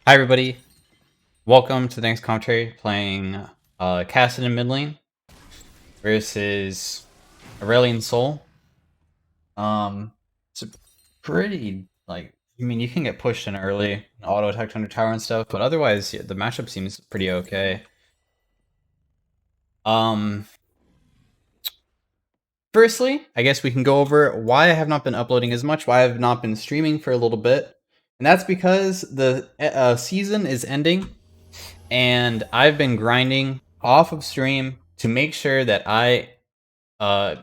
Hi everybody, welcome to the next commentary playing Kassadin mid lane versus Aurelion Soul. It's a pretty, I mean, you can get pushed in early, auto attack under tower and stuff, but otherwise, yeah, the matchup seems pretty okay. Um, Firstly, I guess we can go over why I have not been uploading as much, why I have not been streaming for a little bit, and that's because the season is ending. And I've been grinding off of stream to make sure that I uh,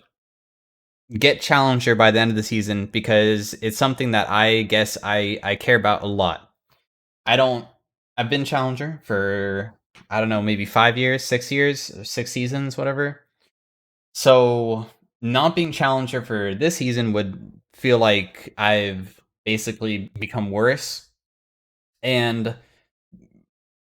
get Challenger by the end of the season because it's something that I guess I care about a lot. I've been Challenger for, I don't know, maybe 5 years, 6 years, 6 seasons, whatever. So not being Challenger for this season would feel like I've basically become worse. And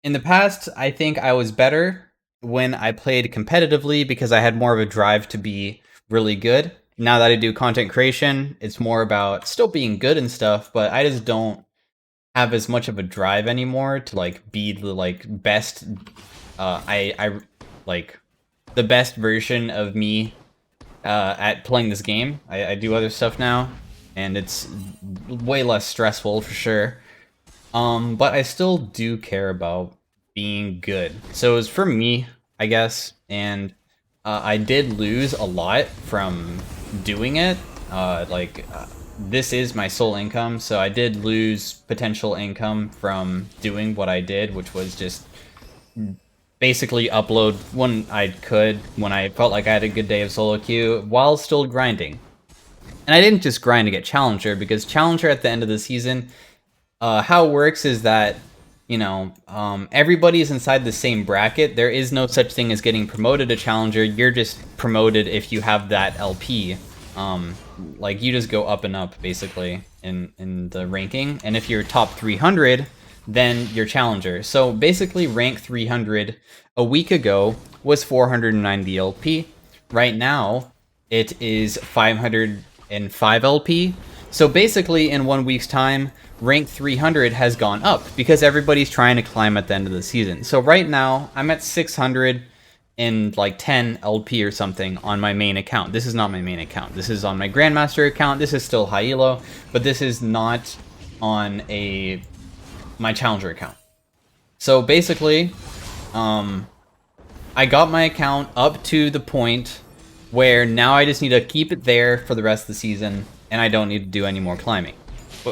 in the past, I think I was better when I played competitively because I had more of a drive to be really good. Now that I do content creation, it's more about still being good and stuff, but I just don't have as much of a drive anymore to be the best I like the best version of me at playing this game. I do other stuff now and it's way less stressful for sure. But I still do care about being good. So it was for me, I guess, and I did lose a lot from doing it. This is my sole income, so I did lose potential income from doing what I did, which was just basically upload when I could, when I felt like I had a good day of solo queue, while still grinding. And I didn't just grind to get Challenger, because Challenger at the end of the season, how it works is that, everybody is inside the same bracket. There is no such thing as getting promoted to Challenger. You're just promoted if you have that LP. You just go up and up, basically, in the ranking. And if you're top 300, then you're Challenger. So basically, rank 300 a week ago was 490 LP. Right now, it is 505 LP. So basically, in 1 week's time, rank 300 has gone up because everybody's trying to climb at the end of the season. So right now, I'm at 600 and 10 LP or something on my main account. This is not my main account. This is on my Grandmaster account. This is still high elo, but this is not on my Challenger account. So basically, I got my account up to the point where now I just need to keep it there for the rest of the season, and I don't need to do any more climbing.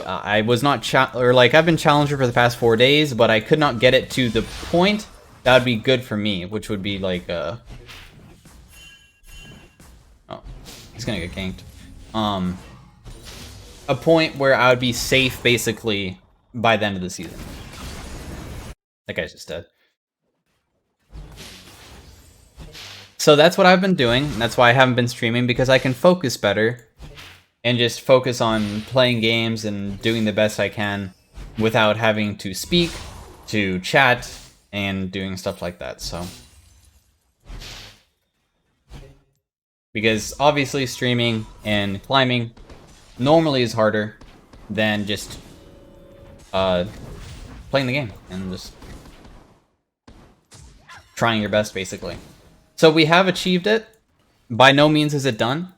I was not I've been Challenger for the past 4 days, but I could not get it to the point that would be good for me, which would be oh, he's gonna get ganked. A point where I would be safe basically by the end of the season. That guy's just dead. So that's what I've been doing. And that's why I haven't been streaming, because I can focus better and just focus on playing games and doing the best I can without having to speak, to chat, and doing stuff like that. So, because obviously streaming and climbing normally is harder than just playing the game and just trying your best, basically. So we have achieved it. By no means is it done,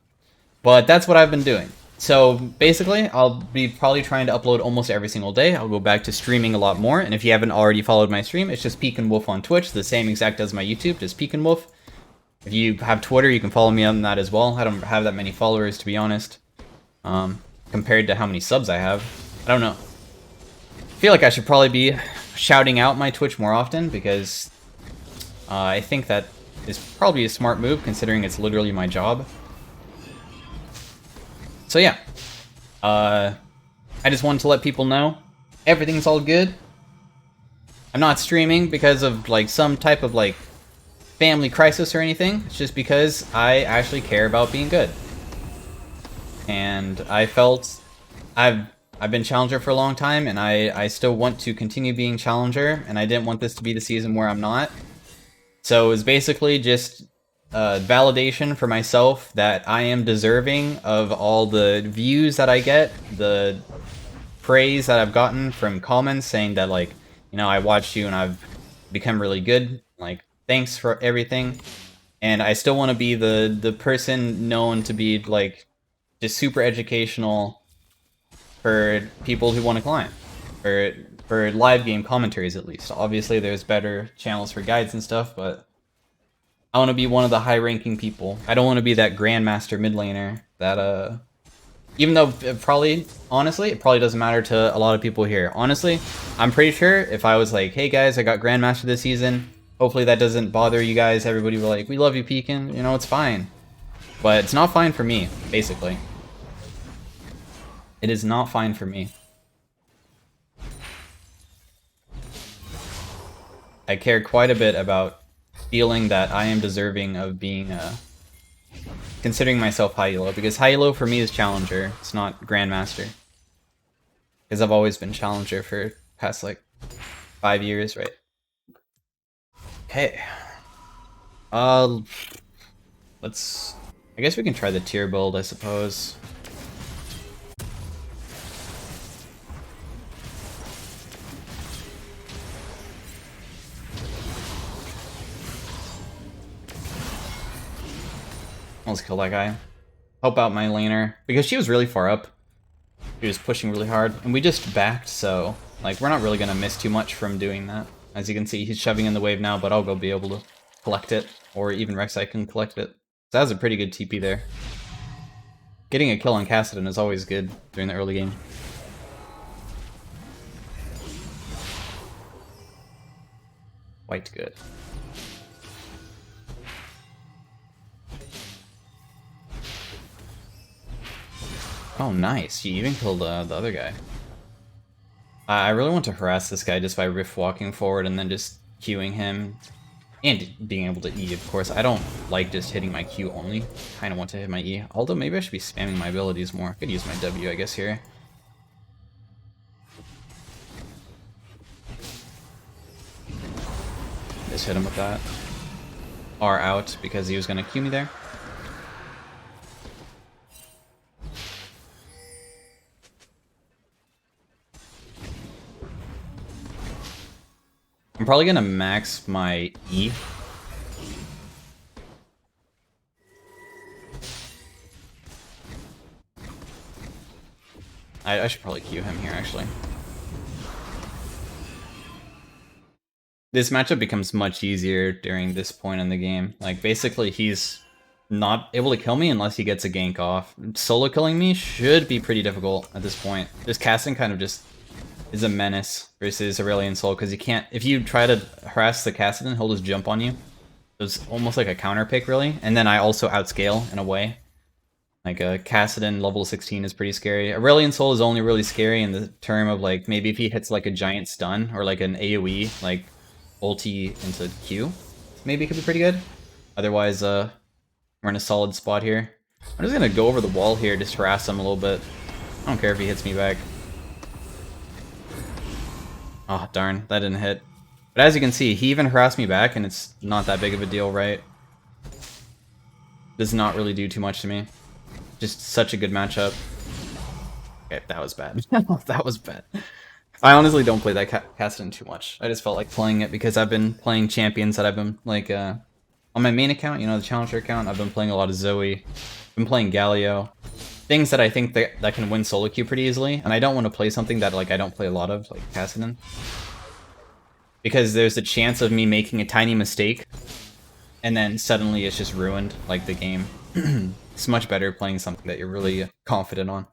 but that's what I've been doing. So basically, I'll be probably trying to upload almost every single day. I'll go back to streaming a lot more, and if you haven't already followed my stream, it's just Peek and Wolf on Twitch, the same exact as my YouTube, just Peek and Wolf. If you have Twitter, you can follow me on that as well. I don't have that many followers, to be honest, compared to how many subs I have. I don't know. I feel like I should probably be shouting out my Twitch more often, because I think that is probably a smart move, considering it's literally my job. So yeah, I just wanted to let people know everything's all good. I'm not streaming because of some type of family crisis or anything. It's just because I actually care about being good. And I felt I've been Challenger for a long time, and I still want to continue being Challenger, and I didn't want this to be the season where I'm not. So it was basically just validation for myself that I am deserving of all the views that I get, the praise that I've gotten from comments saying that you know, I watched you and I've become really good. Like, thanks for everything. And I still want to be the person known to be like just super educational for people who want to climb, for live game commentaries at least. Obviously, there's better channels for guides and stuff, but I want to be one of the high-ranking people. I don't want to be that grandmaster mid laner that even though honestly, it probably doesn't matter to a lot of people here. Honestly, I'm pretty sure if I was like, hey guys, I got grandmaster this season. Hopefully that doesn't bother you guys. Everybody will like, we love you, Pekin. You know, it's fine. But it's not fine for me, basically. It is not fine for me. I care quite a bit about feeling that I am deserving of being, considering myself high elo, because high elo for me is challenger, it's not grandmaster. Because I've always been challenger for past like 5 years, right? Okay. Let's... I guess we can try the tier build, I suppose. Let's kill that guy. Help out my laner. Because she was really far up. She was pushing really hard. And we just backed, so... like, we're not really gonna miss too much from doing that. As you can see, he's shoving in the wave now, but I'll go be able to collect it. Or even Rek'Sai can collect it. So that was a pretty good TP there. Getting a kill on Kassadin is always good during the early game. Quite good. Oh, nice. You even killed the other guy. I really want to harass this guy just by riff walking forward and then just queuing him. And being able to E, of course. I don't like just hitting my Q only. Kind of want to hit my E. Although maybe I should be spamming my abilities more. I could use my W, I guess, here. Just hit him with that. R out because he was going to Q me there. I'm probably gonna max my E. I should probably Q him here, actually. This matchup becomes much easier during this point in the game. Like, basically, he's not able to kill me unless he gets a gank off. Solo killing me should be pretty difficult at this point. This casting kind of just is a menace versus Aurelion Soul, because you can't... if you try to harass the Kassadin, he'll just jump on you. It's almost like a counter pick, really. And then I also outscale in a way. Like a Kassadin level 16 is pretty scary. Aurelion Soul is only really scary in the term of like maybe if he hits like a giant stun or like an AoE, like ulti into Q, maybe it could be pretty good. Otherwise, we're in a solid spot here. I'm just gonna go over the wall here, just harass him a little bit. I don't care if he hits me back. Oh, darn, that didn't hit. But as you can see, he even harassed me back, and it's not that big of a deal, right? Does not really do too much to me. Just such a good matchup. Okay, that was bad. That was bad. I honestly don't play that Kassadin too much. I just felt like playing it because I've been playing champions that I've been, like, on my main account, you know, the Challenger account, I've been playing a lot of Zoe. I've been playing Galio. Things that I think that can win solo queue pretty easily, and I don't want to play something that like I don't play a lot of, like Kassadin. Because there's a chance of me making a tiny mistake, and then suddenly it's just ruined, like the game. It's much better playing something that you're really confident on.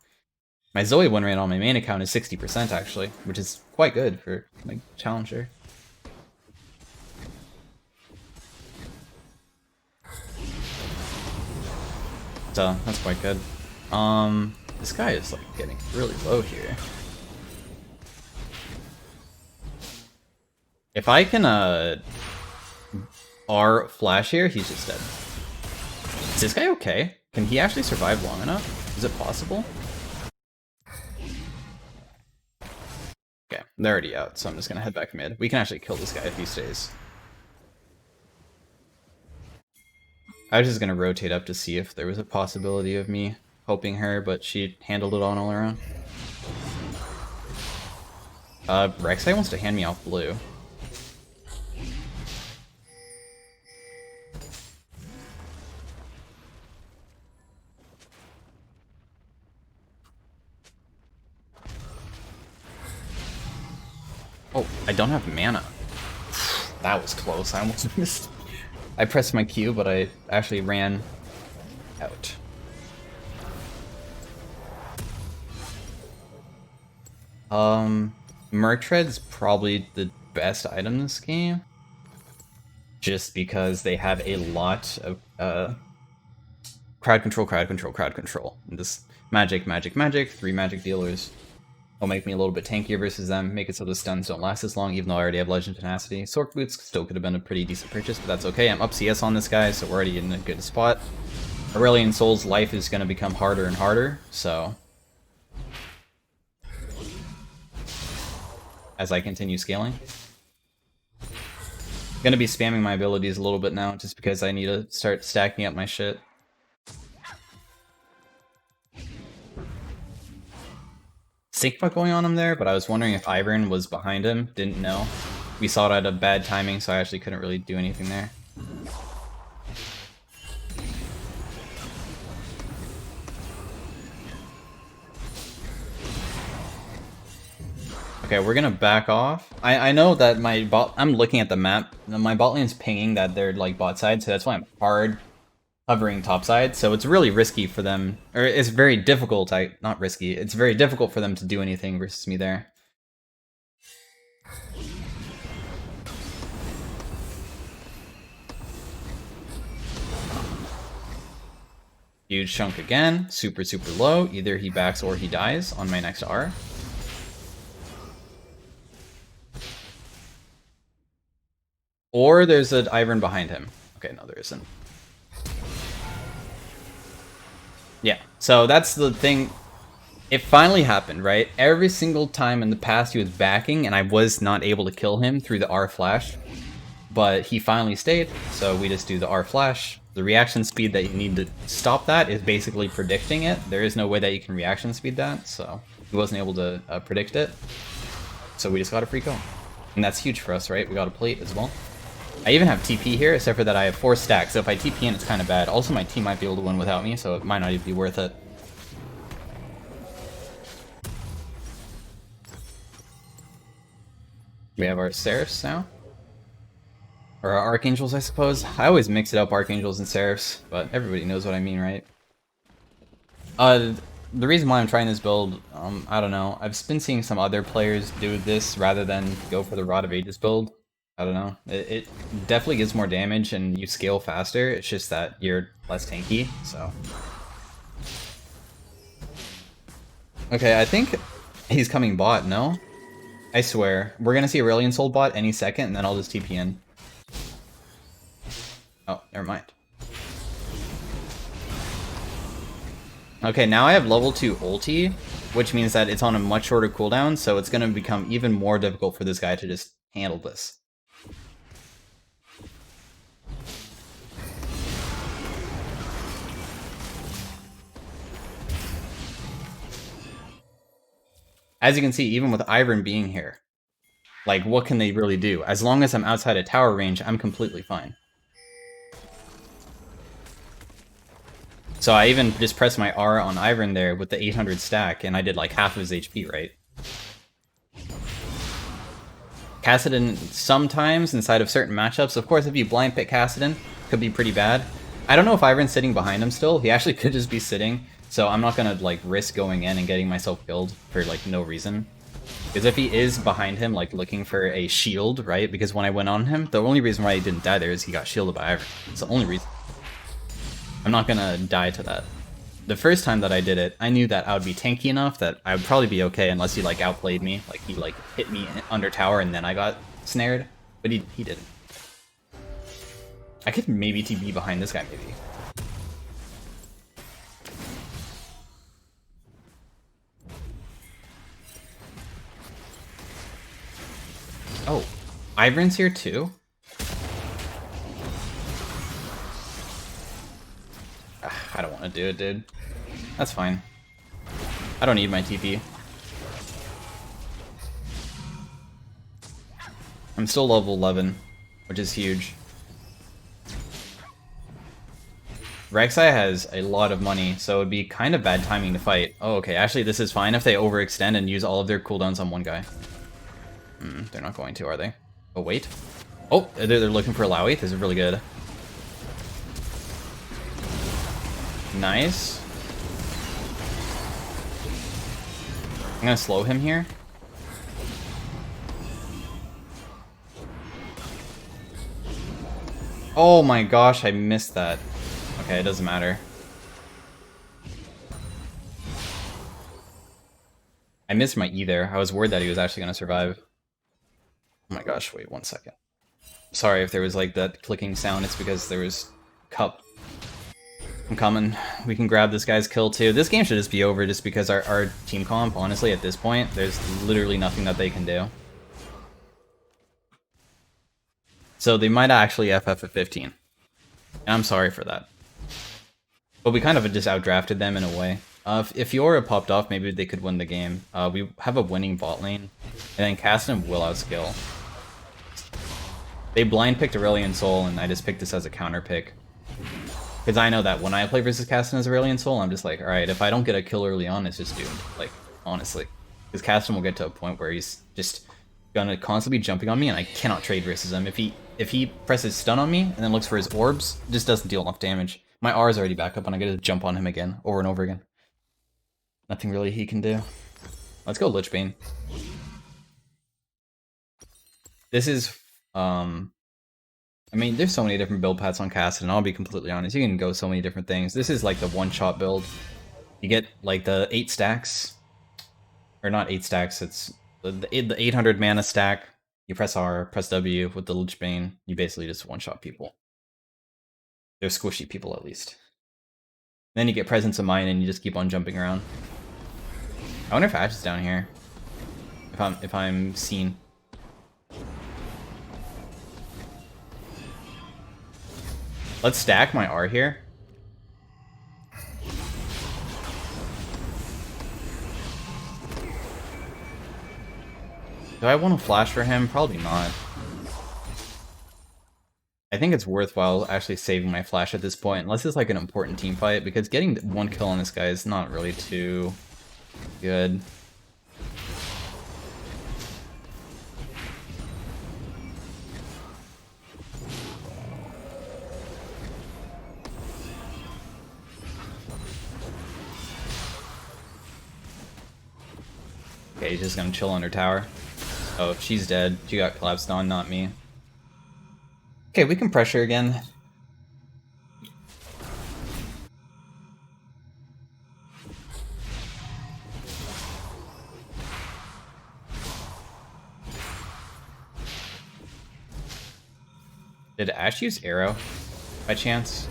My Zoe win rate on my main account is 60% actually, which is quite good for like Challenger. So that's quite good. This guy is like getting really low here. If I can R flash here, he's just dead. Is this guy okay? Can he actually survive long enough? Is it possible? Okay, they're already out, so I'm just gonna head back mid. We can actually kill this guy if he stays. I was just gonna rotate up to see if there was a possibility of me helping her, but she handled it on all her own. Rek'Sai wants to hand me off blue. Oh, I don't have mana. That was close. I almost missed. I pressed my Q, but I actually ran out. Mertread's probably the best item in this game. Just because they have a lot of crowd control, crowd control, crowd control. And this magic, magic, magic, 3 magic dealers will make me a little bit tankier versus them, make it so the stuns don't last as long, even though I already have Legend Tenacity. Sork Boots still could have been a pretty decent purchase, but that's okay. I'm up CS on this guy, so we're already in a good spot. Aurelion Sol's life is going to become harder and harder, so as I continue scaling. I'm going to be spamming my abilities a little bit now, just because I need to start stacking up my shit. Syncbot going on him there, but I was wondering if Ivern was behind him. Didn't know. We saw it at a bad timing, so I actually couldn't really do anything there. Okay, we're gonna back off. I know that my bot... I'm looking at the map. My bot lane's pinging that they're like bot side, so that's why I'm hard hovering topside, so it's really risky for them, or it's very difficult, not risky, it's very difficult for them to do anything versus me there. Huge chunk again, super, super low, either he backs or he dies on my next R. Or there's an Ivern behind him. Okay, no there isn't. Yeah, so that's the thing. It finally happened, right? Every single time in the past he was backing and I was not able to kill him through the R flash. But he finally stayed, so we just do the R flash. The reaction speed that you need to stop that is basically predicting it. There is no way that you can reaction speed that, so he wasn't able to predict it. So we just got a free kill. And that's huge for us, right? We got a plate as well. I even have TP here, except for that I have 4 stacks, so if I TP in, it's kind of bad. Also, my team might be able to win without me, so it might not even be worth it. We have our Seraphs now. Or our Archangels, I suppose. I always mix it up, Archangels and Seraphs, but everybody knows what I mean, right? The reason why I'm trying this build, I don't know. I've been seeing some other players do this rather than go for the Rod of Ages build. I don't know. It definitely gives more damage and you scale faster. It's just that you're less tanky, so. Okay, I think he's coming bot, no? I swear. We're gonna see Aurelion Sol bot any second, and then I'll just TP in. Oh, never mind. Okay, now I have level 2 ulti, which means that it's on a much shorter cooldown, so it's gonna become even more difficult for this guy to just handle this. As you can see, even with Ivern being here, like, what can they really do? As long as I'm outside of tower range, I'm completely fine. So I even just pressed my R on Ivern there with the 800 stack, and I did like half of his HP, right? Kassadin sometimes inside of certain matchups. Of course, if you blind pick Kassadin, could be pretty bad. I don't know if Ivern's sitting behind him still. He actually could just be sitting. So I'm not gonna like risk going in and getting myself killed for like no reason. Because if he is behind him, like looking for a shield, right? Because when I went on him, the only reason why he didn't die there is he got shielded by Ivern. It's the only reason. I'm not gonna die to that. The first time that I did it, I knew that I would be tanky enough that I would probably be okay unless he like outplayed me. Like he like hit me under tower and then I got snared. But he didn't. I could maybe TB behind this guy, maybe. Oh, Ivern's here too? I don't want to do it, dude. That's fine. I don't need my TP. I'm still level 11, which is huge. Rek'Sai has a lot of money, so it'd be kind of bad timing to fight. Oh, okay, actually this is fine if they overextend and use all of their cooldowns on one guy. They're not going to, are they? Oh, wait. Oh, they're looking for a Lowy. This is really good. Nice. I'm gonna slow him here. Oh my gosh, I missed that. Okay, it doesn't matter. I missed my E there. I was worried that he was actually gonna survive. Oh my gosh, wait 1 second. Sorry if there was like that clicking sound, it's because there was cup. I'm coming. We can grab this guy's kill too. This game should just be over just because our team comp, honestly, at this point, there's literally nothing that they can do. So they might actually FF at 15. And I'm sorry for that. But we kind of just outdrafted them in a way. If Fiora popped off, maybe they could win the game. We have a winning bot lane, and then Kassadin will outskill. They blind picked Aurelion Sol, and I just picked this as a counter pick. Because I know that when I play versus Kassadin as Aurelion Sol, I'm just like, alright, if I don't get a kill early on, it's just doomed. Like, honestly. Because Kassadin will get to a point where he's just gonna constantly be jumping on me, and I cannot trade versus him. If he presses stun on me, and then looks for his orbs, it just doesn't deal enough damage. My R is already back up, and I get to jump on him again, over and over again. Nothing really he can do. Let's go Lichbane. This is, I mean, there's so many different build paths on Kassadin, and I'll be completely honest, you can go so many different things. This is like the one-shot build. You get like the 8 stacks, or not 8 stacks, it's the 800 mana stack. You press R, press W with the Lichbane, you basically just one-shot people. They're squishy people at least. Then you get Presence of Mind and you just keep on jumping around. I wonder if Ash is down here. If I'm seen. Let's stack my R here. Do I want to flash for him? Probably not. I think it's worthwhile actually saving my flash at this point, unless it's like an important team fight, because getting 1 kill on this guy is not really too good. Okay, he's just gonna chill under tower. Oh, she's dead. She got collapsed on, not me. Okay, we can pressure again. Did Ash use arrow by chance?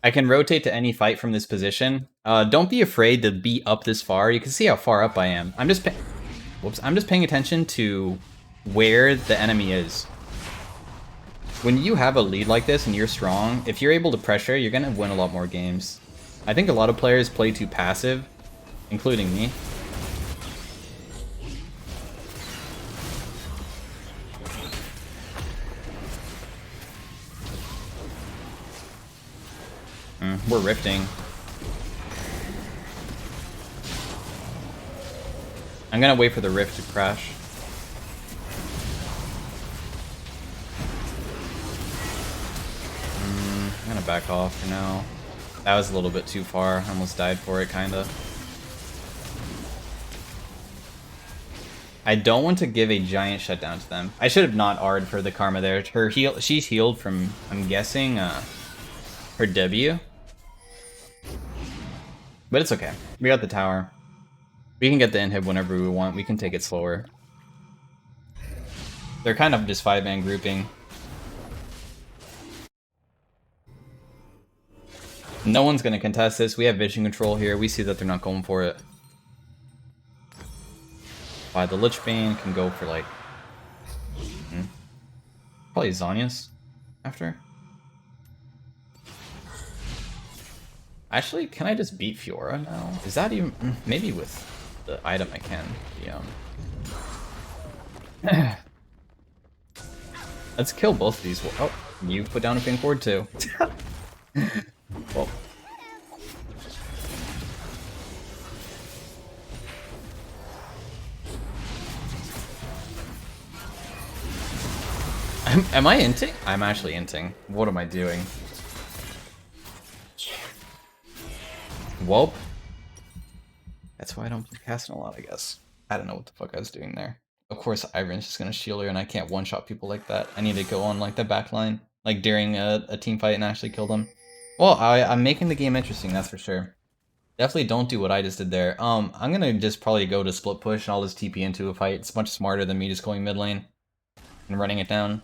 I can rotate to any fight from this position. Don't be afraid to be up this far. You can see how far up I am. I'm just paying attention to where the enemy is. When you have a lead like this and you're strong, if you're able to pressure, you're gonna win a lot more games. I think a lot of players play too passive, including me. We're rifting. I'm gonna wait for the rift to crash. I'm gonna back off for now. That was a little bit too far. I almost died for it, kinda. I don't want to give a giant shutdown to them. I should have not R'd for the Karma there. She's healed from, I'm guessing, her W. But it's okay. We got the tower. We can get the inhib whenever we want. We can take it slower. They're kind of just 5-man grouping. No one's going to contest this. We have vision control here. We see that they're not going for it. The Lichbane can go for like... probably Zhonya's. after. Actually, can I just beat Fiora now? Is that even... maybe with the item I can. The, Let's kill both of these. Oh, you put down a pink ward too. Well. Am I inting? I'm actually inting. What am I doing? Welp. That's why I don't play Kassadin a lot, I guess. I don't know what the fuck I was doing there. Of course, Iron's just gonna shield her, and I can't one-shot people like that. I need to go on like the back line, like during a team fight, and actually kill them. Well, I'm making the game interesting, that's for sure. Definitely don't do what I just did there. I'm gonna just probably go to split push, and I'll just TP into a fight. It's much smarter than me just going mid lane and running it down.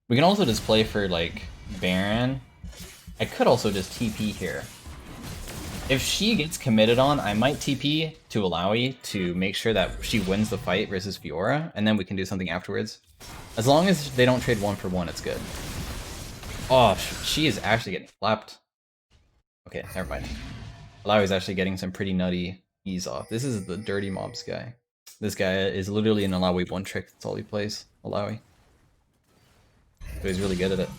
We can also just play for like Baron. I could also just TP here. If she gets committed on, I might TP to Alawi to make sure that she wins the fight versus Fiora, and then we can do something afterwards. As long as they don't trade 1-for-1, it's good. Oh, she is actually getting slapped. Okay, never mind. Alawi's actually getting some pretty nutty ease off. This is the dirty mobs guy. This guy is literally an Alawi one trick. That's all he plays. Alawi. So he's really good at it.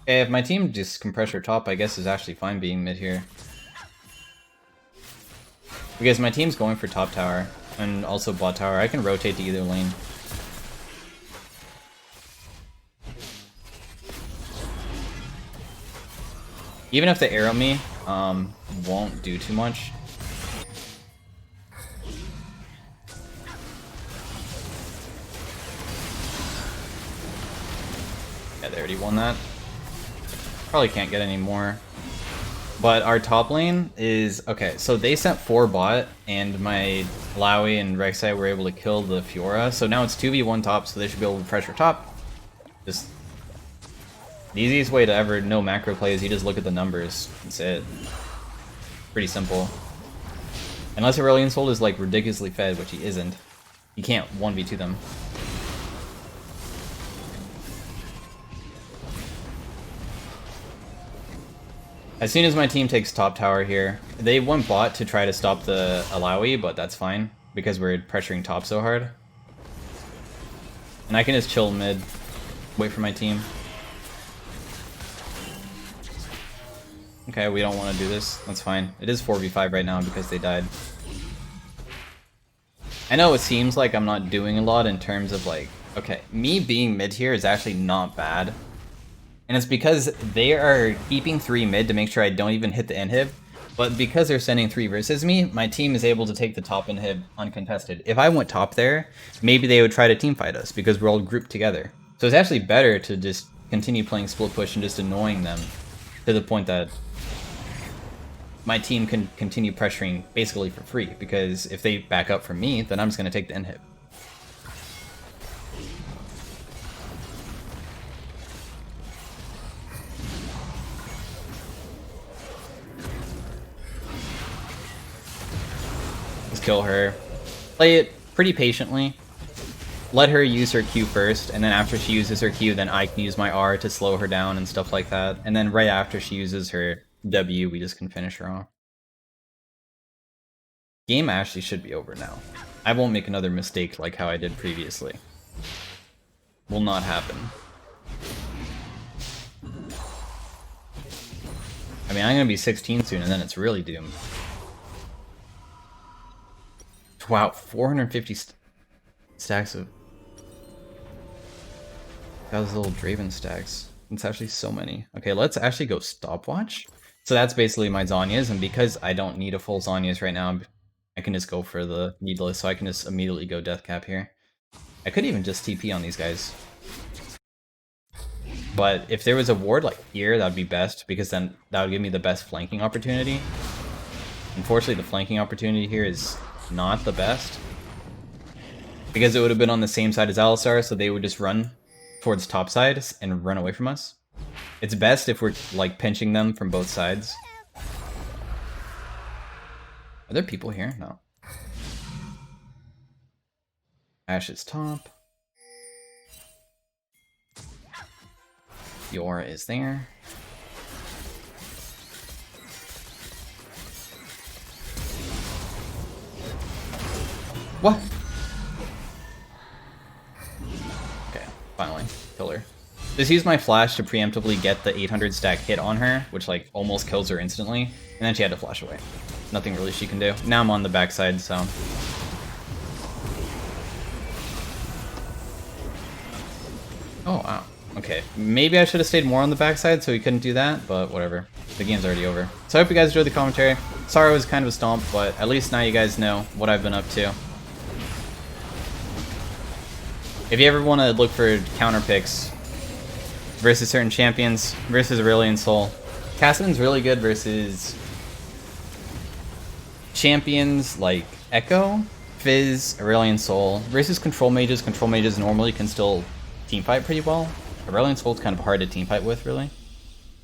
Okay, if my team just compress her top, I guess is actually fine being mid here. Because my team's going for top tower, and also bot tower. I can rotate to either lane. Even if they arrow me, won't do too much. Yeah, they already won that. Probably can't get any more. But our top lane is... okay, so they sent 4 bot, and my Lowy and Rek'Sai were able to kill the Fiora. So now it's 2v1 top, so they should be able to pressure top. Just... the easiest way to ever know macro play is you just look at the numbers. That's it. Pretty simple. Unless Aurelion Soul is like ridiculously fed, which he isn't. You can't 1v2 them. As soon as my team takes top tower here, they went bot to try to stop the Alawi, but that's fine, because we're pressuring top so hard. And I can just chill mid, wait for my team. Okay, we don't want to do this, that's fine. It is 4v5 right now because they died. I know it seems like I'm not doing a lot in terms of like, okay, me being mid here is actually not bad. And it's because they are keeping 3 mid to make sure I don't even hit the inhib. But because they're sending 3 versus me, my team is able to take the top inhib uncontested. If I went top there, maybe they would try to teamfight us because we're all grouped together. So it's actually better to just continue playing split push and just annoying them to the point that my team can continue pressuring basically for free. Because if they back up from me, then I'm just going to take the inhib. Kill her. Play it pretty patiently. Let her use her Q first, and then after she uses her Q, then I can use my R to slow her down and stuff like that. And then right after she uses her W, we just can finish her off. Game actually should be over now. I won't make another mistake like how I did previously. Will not happen. I mean, I'm gonna be 16 soon, and then it's really doomed. Wow, 450 stacks of... those little Draven stacks. It's actually so many. Okay, let's actually go stopwatch. So that's basically my Zhonya's, and because I don't need a full Zhonya's right now, I can just go for the needless, so I can just immediately go death cap here. I could even just TP on these guys. But if there was a ward like here, that would be best, because then that would give me the best flanking opportunity. Unfortunately, the flanking opportunity here is not the best. because it would have been on the same side as Alistar, so they would just run towards top side and run away from us. It's best if we're like pinching them from both sides. Are there people here? No. Ashe is top. Yor is there. What? Okay, finally. Kill her. Just use my flash to preemptively get the 800 stack hit on her, which like almost kills her instantly, and then she had to flash away. Nothing really she can do. Now I'm on the backside, so... Oh, wow. Okay, maybe I should have stayed more on the backside so he couldn't do that, but whatever. The game's already over. So I hope you guys enjoyed the commentary. Sorry it was kind of a stomp, but at least now you guys know what I've been up to. If you ever want to look for counter picks versus certain champions, versus Aurelion Sol, Kassadin's really good versus champions like Echo, Fizz, Aurelion Sol. Versus control mages normally can still teamfight pretty well. Aurelion Sol's kind of hard to teamfight with, really.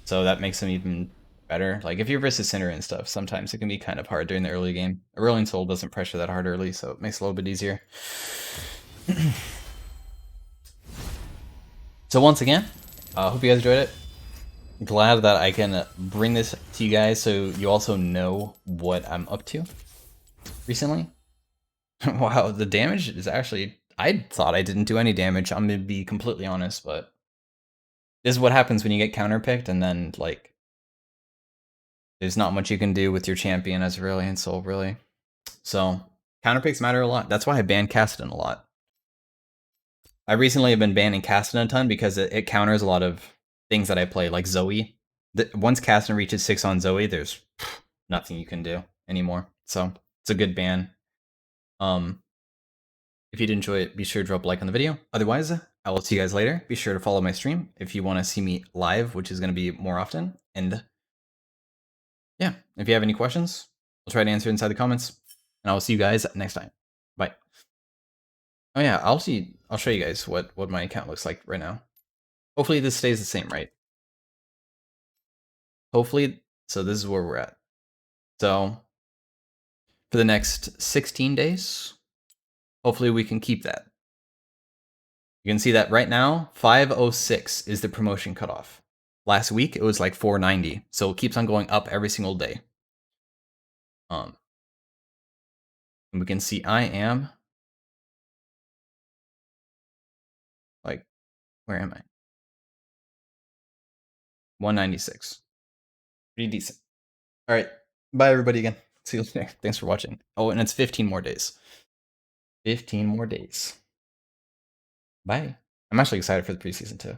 So that makes them even better. Like, if you're versus Syndra and stuff, sometimes it can be kind of hard during the early game. Aurelion Sol doesn't pressure that hard early, so it makes it a little bit easier. So once again, I hope you guys enjoyed it. Glad that I can bring this to you guys so you also know what I'm up to recently. Wow, the damage is actually... I thought I didn't do any damage, I'm gonna be completely honest, but... This is what happens when you get counterpicked, and then, like... There's not much you can do with your champion as Aurelion Sol, really. So, counterpicks matter a lot. That's why I banned Kassadin a lot. I recently have been banning Kassadin a ton because it counters a lot of things that I play, like Zoe. Once Kassadin reaches 6 on Zoe, there's nothing you can do anymore. So, it's a good ban. If you did enjoy it, be sure to drop a like on the video. Otherwise, I will see you guys later. Be sure to follow my stream if you want to see me live, which is going to be more often. And yeah, if you have any questions, I'll try to answer inside the comments. And I will see you guys next time. Bye. Oh yeah, I'll show you guys what my account looks like right now. Hopefully this stays the same, right? Hopefully, so this is where we're at. So for the next 16 days, hopefully we can keep that. You can see that right now, 506 is the promotion cutoff. Last week it was like 490, so it keeps on going up every single day. And we can see I am like, where am I? 196. Pretty decent. All right, bye everybody again. See you later. Thanks for watching. Oh, and it's 15 more days. 15 more days. Bye. I'm actually excited for the preseason too.